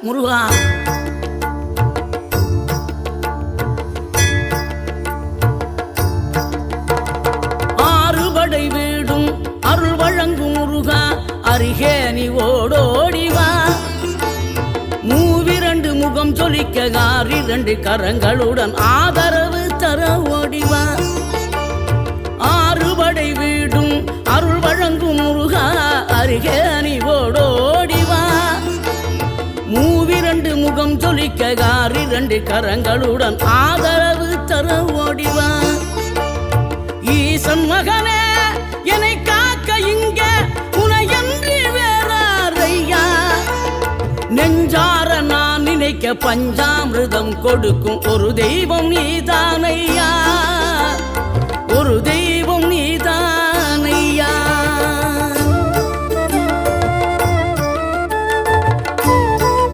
முருகா. ஆறுபடை வீடும் அருள் வழங்கும் முருகா, அருகே நீ ஓடோடிவா. மூவிரண்டு முகம் சொலிக்க ஆறிரண்டு கரங்களுடன் ஆதரவு தர ஓடிவா. ஆறுபடை வீடும் அருள் வழங்கும் முருகா, அருகே நீ ஓடோடிவா. மூவிரண்டு முகம் சொலிக்க ஆறிரண்டு கரங்களுடன் ஆதரவு தர ஓடிவா. ஈசன் மகனே என்னை காக்க இங்க உனையன்றி வேறாரையா. நெஞ்சார நான் நினைக்க பஞ்சாமிர்தம் கொடுக்கும் ஒரு தெய்வம் நீதானையா. ஒரு